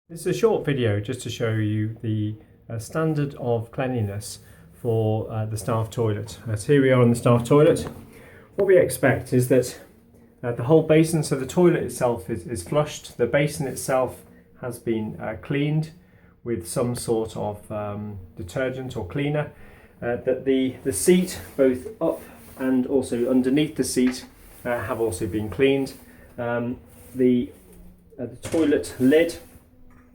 This is a short video just to show you the standard of cleanliness for the staff toilet. So here we are on the staff toilet. What we expect is that the whole basin, so the toilet itself is flushed, the basin itself has been cleaned with some sort of detergent or cleaner, that the seat, both up and also underneath the seat, have also been cleaned. The toilet lid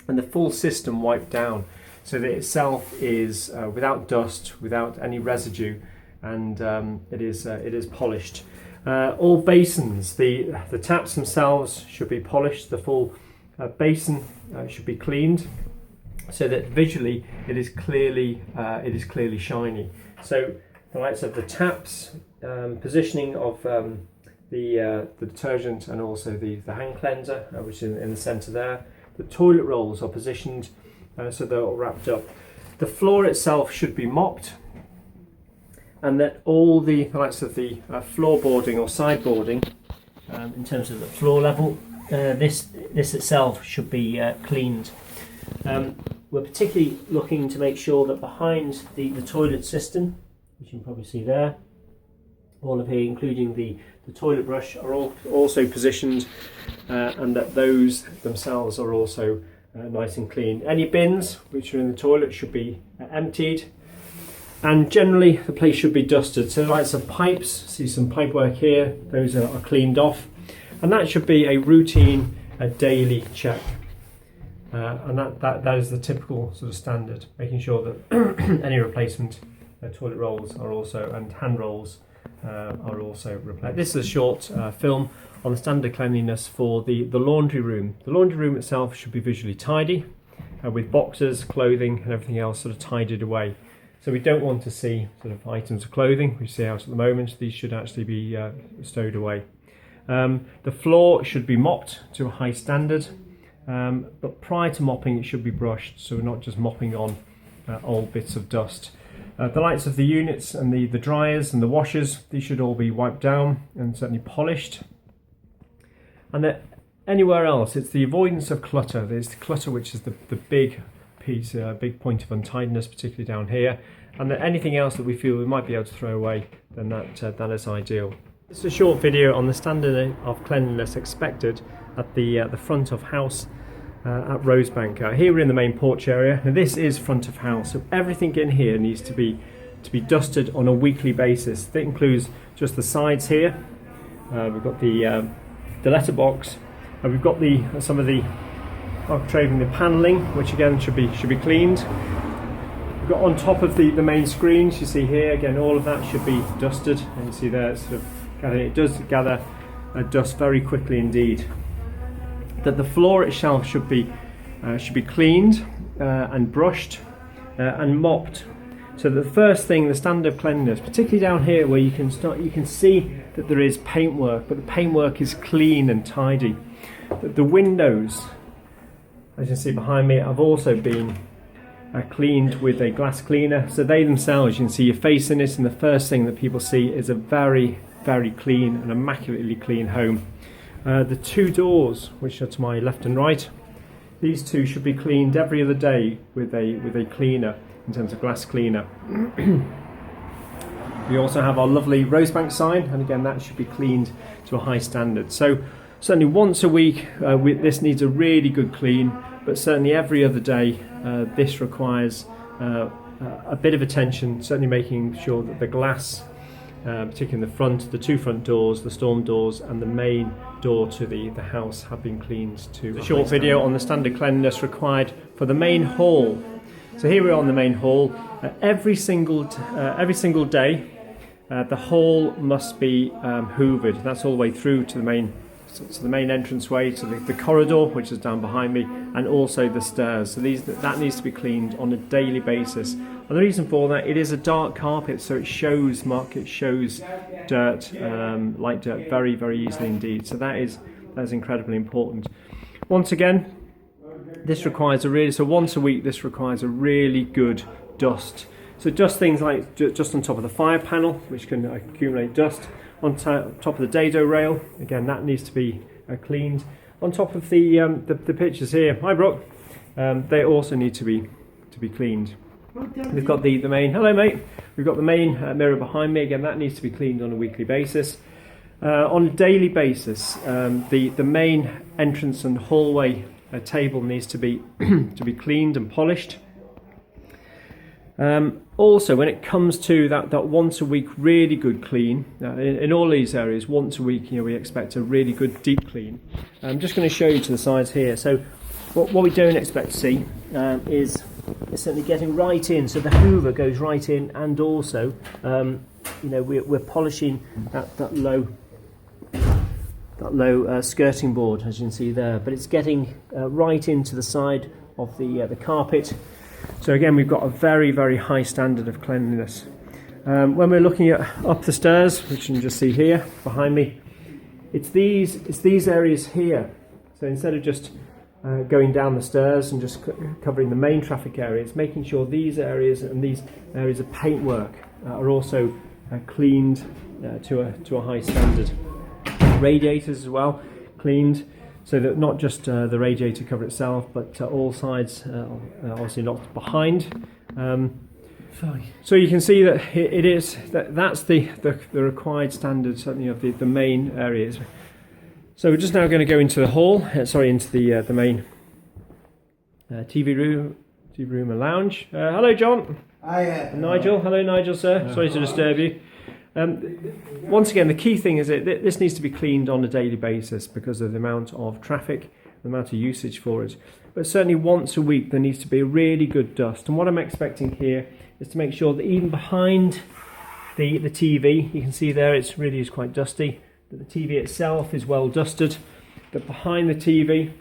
and the full system wiped down, so that itself is without dust, without any residue, and it is polished. All basins, the taps themselves should be polished. The full basin should be cleaned, so that visually it is clearly shiny. So the likes of the taps, positioning of the detergent, and also the hand cleanser, which is in the centre there. The toilet rolls are positioned so they're all wrapped up. The floor itself should be mopped, and that all the likes of the floorboarding or sideboarding, in terms of the floor level, this itself should be cleaned. We're particularly looking to make sure that behind the toilet cistern, which you can probably see there, all of here, including the toilet brush, are all also positioned, and that those themselves are also nice and clean. Any bins which are in the toilet should be emptied, and generally the place should be dusted. So like some pipes, see some pipe work here, those are cleaned off, and that should be a routine, a daily check. And that is the typical sort of standard, making sure that any replacement toilet rolls are also, and hand rolls are also replaced. This is a short film on the standard cleanliness for the laundry room. The laundry room itself should be visually tidy, with boxes, clothing and everything else sort of tidied away. So we don't want to see sort of items of clothing we see out at the moment. These should actually be stowed away. The floor should be mopped to a high standard, but prior to mopping it should be brushed, so we're not just mopping on old bits of dust. The lights of the units and the dryers and the washers, these should all be wiped down and certainly polished. And that anywhere else, it's the avoidance of clutter. There's the clutter which is the big piece, big point of untidiness, particularly down here. And that anything else that we feel we might be able to throw away, then that is ideal. This is a short video on the standard of cleanliness expected at the front of house at Rosebank. Here we're in the main porch area. Now this is front of house, so everything in here needs to be dusted on a weekly basis. That includes just the sides here. We've got the letterbox, and we've got some of the architrave, the panelling, which again should be cleaned. We've got on top of the main screens, you see here again, all of that should be dusted, and you see there it's sort of gathering. It does gather dust very quickly indeed. That the floor itself should be cleaned and brushed and mopped. So the first thing, the standard of cleanliness, particularly down here where you can see that there is paintwork, but the paintwork is clean and tidy. The windows, as you can see behind me, have also been cleaned with a glass cleaner. So they themselves, you can see your face in it, and the first thing that people see is a very, very clean and immaculately clean home. The two doors, which are to my left and right, these two should be cleaned every other day with a cleaner, in terms of glass cleaner. We also have our lovely Rosebank sign, and again that should be cleaned to a high standard. So certainly once a week this needs a really good clean, but certainly every other day this requires a bit of attention, certainly making sure that the glass, particularly in the front, the two front doors, the storm doors and the main door to the house have been cleaned to a short video on the standard cleanliness required for the main hall. So here we are on the main hall. Every single day the hall must be hoovered. That's all the way through to the main entranceway, to the corridor, which is down behind me, and also the stairs. So that needs to be cleaned on a daily basis. And the reason for that, it is a dark carpet, so it shows muck, it shows dirt, light dirt, very, very easily indeed. So that is incredibly important. Once again, this requires once a week this requires a really good dust. So dust things like just on top of the fire panel, which can accumulate dust. On top of the dado rail, again that needs to be cleaned. On top of the pictures here, hi Brooke, they also need to be cleaned. We've got the main, hello mate, we've got the main mirror behind me. Again, that needs to be cleaned on a weekly basis. On a daily basis, the main entrance and hallway table needs to be to be cleaned and polished. Also, when it comes to that once a week really good clean, in all these areas, once a week, we expect a really good deep clean. I'm just going to show you to the sides here. So what we don't expect to see is certainly getting right in, so the hoover goes right in, and also we're polishing that low skirting board, as you can see there, but it's getting right into the side of the carpet. So again, we've got a very, very high standard of cleanliness. When we're looking at up the stairs, which you can just see here behind me, it's these areas here. So instead of just going down the stairs and just covering the main traffic areas, making sure these areas and these areas of paintwork are also cleaned to a high standard. Radiators as well, cleaned, so that not just the radiator cover itself, but all sides obviously not behind. So you can see that that's the required standard, certainly of the main areas. So we're just now going to go into the hall, into the main TV room and lounge. Hello, John. Hi. Nigel. Hello, Nigel, sir. Sorry to disturb you. Once again, the key thing is that this needs to be cleaned on a daily basis because of the amount of traffic, the amount of usage for it. But certainly once a week there needs to be a really good dust. And what I'm expecting here is to make sure that even behind the TV, you can see there it really is quite dusty, that the TV itself is well dusted, that behind the TV,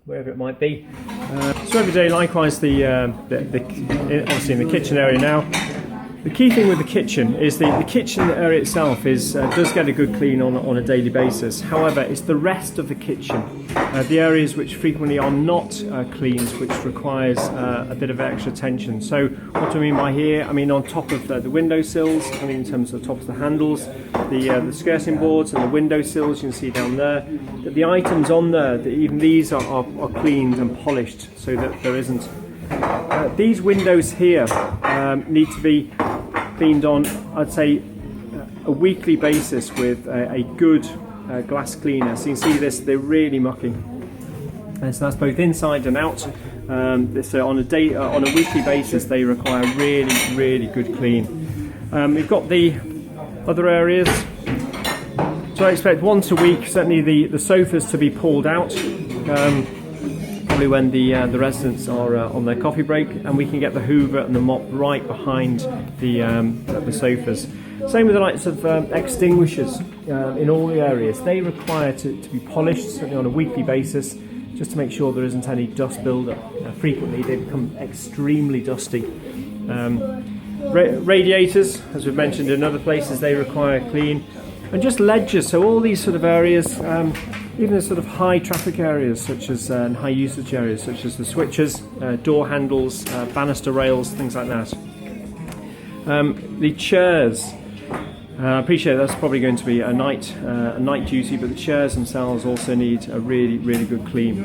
wherever it might be. So every day, likewise, obviously in the kitchen area now. The key thing with the kitchen is the kitchen area itself does get a good clean on a daily basis. However, it's the rest of the kitchen, the areas which frequently are not cleaned, which requires a bit of extra attention. So what do I mean by here? I mean on top of the windowsills, in terms of the tops of the handles, the skirting boards and the windowsills you can see down there. That the items on there, even these are cleaned and polished so that there isn't. These windows here need to be cleaned on, I'd say, a weekly basis with a good glass cleaner. So you can see this, they're really mucky. And so that's both inside and out. So on a weekly basis, they require really, really good clean. We've got the other areas. So I expect once a week, certainly the sofas to be pulled out. Probably when the residents are on their coffee break, and we can get the hoover and the mop right behind the sofas. Same with the likes of extinguishers in all the areas. They require to be polished, certainly on a weekly basis, just to make sure there isn't any dust build-up. Frequently they become extremely dusty. Radiators, as we've mentioned in other places, they require clean. And just ledges, so all these sort of areas, even the sort of high traffic areas such as high usage areas such as the switches, door handles, banister rails, things like that. The chairs, I appreciate that's probably going to be a night duty, but the chairs themselves also need a really, really good clean.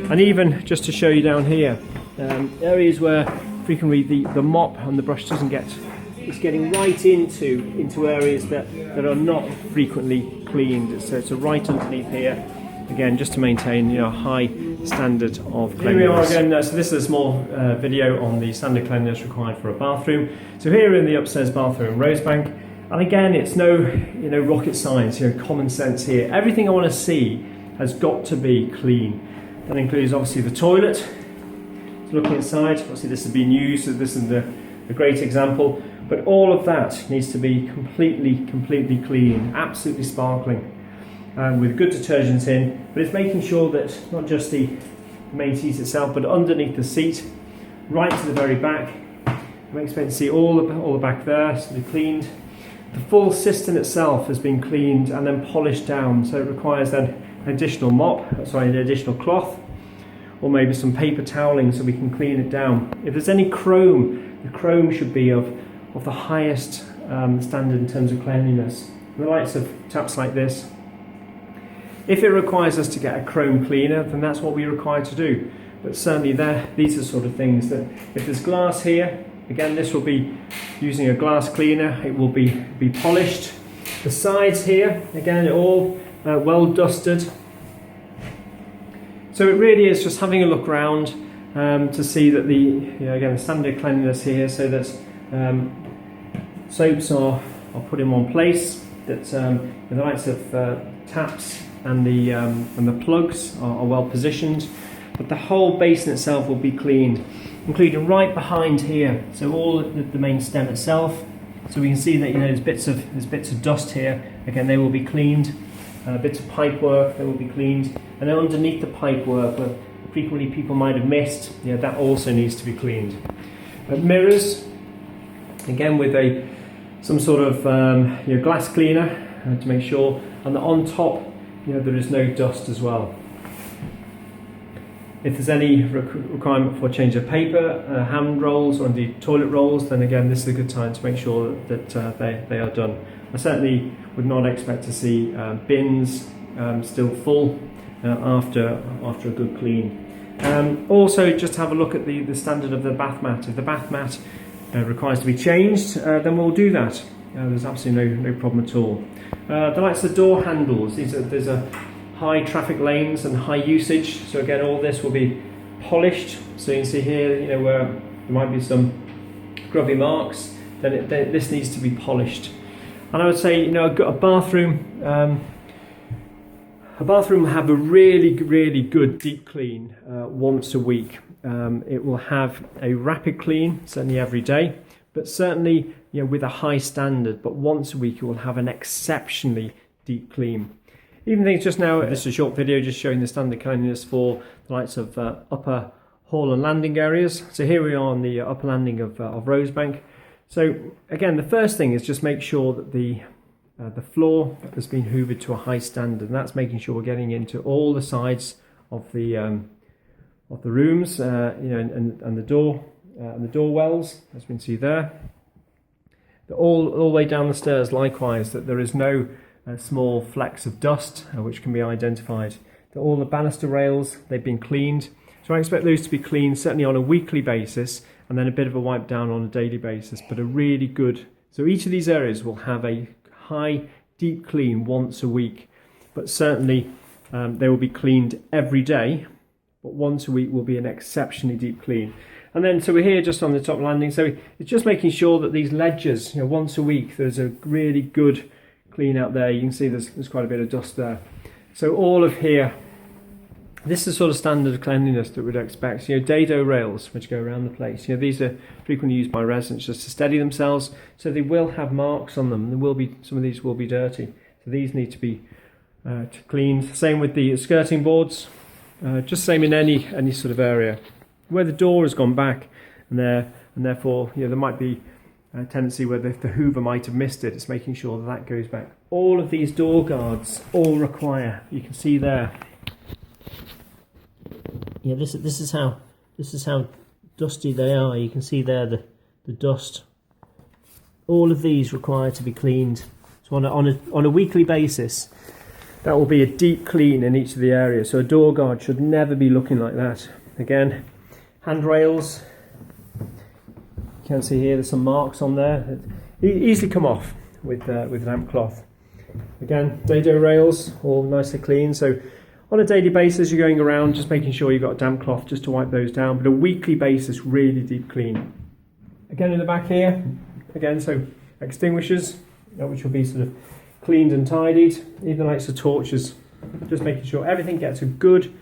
And even just to show you down here, areas where frequently the mop and the brush doesn't get, it's getting right into areas that are not frequently cleaned. So it's right underneath here, again, just to maintain a high standard of cleanliness. Here we are again. So this is a small video on the standard cleanliness required for a bathroom. So here in the upstairs bathroom, Rosebank, and again, it's no rocket science, common sense here. Everything I want to see has got to be clean. That includes obviously the toilet. So looking inside, obviously this has been used, so this is a great example. But all of that needs to be completely clean, absolutely sparkling, with good detergents in. But it's making sure that not just the main seat itself, but underneath the seat, right to the very back. I'm expecting to see all the back there, so they're cleaned. The full cistern itself has been cleaned and then polished down, so it requires then an additional an additional cloth, or maybe some paper toweling so we can clean it down. If there's any chrome, the chrome should be of the highest standard in terms of cleanliness. The likes of taps like this. If it requires us to get a chrome cleaner, then that's what we require to do. but certainly these are sort of things that, if there's glass here, again this will be using a glass cleaner, it will be polished. The sides here, again, all well dusted. So it really is just having a look around to see that again, the standard cleanliness here, so that soaps are put in one place, that the likes of taps and the plugs are well positioned, but the whole basin itself will be cleaned, including right behind here. So all the main stem itself. So we can see that there's bits of dust here. Again, they will be cleaned. Bits of pipe work, they will be cleaned, and then underneath the pipe work, where frequently people might have missed, that also needs to be cleaned. Mirrors, again with some sort of glass cleaner to make sure, and on top there is no dust as well. If there's any requirement for change of paper, hand rolls, or indeed toilet rolls, then again this is a good time to make sure that they are done. I certainly would not expect to see bins still full after a good clean. Also, just have a look at the standard of the bath mat. If the bath mat requires to be changed, then we'll do that. There's absolutely no problem at all. The likes of door handles, there's a high traffic lanes and high usage, so again all this will be polished. So you can see here, where there might be some grubby marks, then this needs to be polished. And I would say, a bathroom will have a really good deep clean once a week. It will have a rapid clean, certainly every day, but certainly with a high standard. But once a week, it will have an exceptionally deep clean. Even things just now, this is a short video just showing the standard cleanliness for the likes of upper hall and landing areas. So here we are on the upper landing of Rosebank. So again, the first thing is just make sure that the floor has been hoovered to a high standard, and that's making sure we're getting into all the sides of the rooms, and the door wells, as we can see there. All the way down the stairs, likewise, that there is no small flecks of dust which can be identified. That all the banister rails, they've been cleaned. So I expect those to be cleaned certainly on a weekly basis, and then a bit of a wipe down on a daily basis, but a really good. So each of these areas will have a high, deep clean once a week, but certainly they will be cleaned every day, but once a week will be an exceptionally deep clean. And then, so we're here just on the top landing, so it's just making sure that these ledges, once a week, there's a really good clean out there. You can see there's quite a bit of dust there. So all of here, this is sort of standard cleanliness that we'd expect. Dado rails which go around the place. These are frequently used by residents just to steady themselves, so they will have marks on them. There will be, some of these will be dirty, so these need to be cleaned. Same with the skirting boards. Just same in any sort of area where the door has gone back, and therefore there might be a tendency where the hoover might have missed it. It's making sure that goes back. All of these door guards all require. You can see there. This is how dusty they are. You can see there the dust. All of these require to be cleaned. So on a weekly basis, that will be a deep clean in each of the areas. So a door guard should never be looking like that. Again, handrails. You can see here there's some marks on there. Easily come off with damp cloth. Again, dado rails all nicely clean. So on a daily basis, you're going around just making sure you've got a damp cloth just to wipe those down, but a weekly basis, really deep clean. Again, in the back here, again, so extinguishers, which will be sort of cleaned and tidied, even like the torches, just making sure everything gets a good